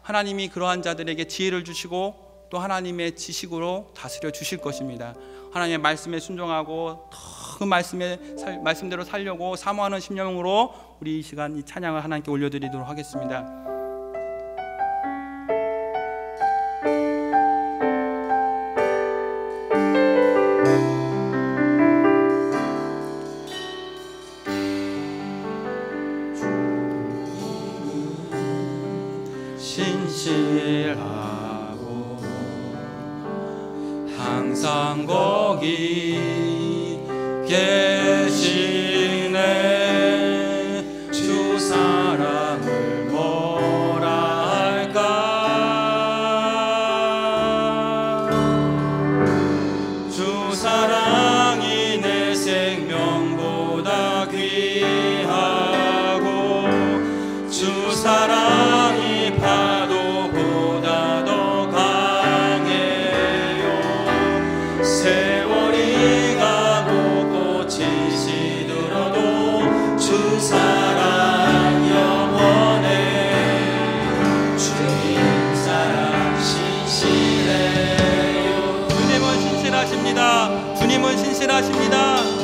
하나님이 그러한 자들에게 지혜를 주시고 또 하나님의 지식으로 다스려 주실 것입니다. 하나님의 말씀에 순종하고 그 말씀대로 살려고 사모하는 심령으로 우리 이 시간 이 찬양을 하나님께 올려드리도록 하겠습니다. 신실하고 항상 거기 계시네. 주님은 신실하십니다.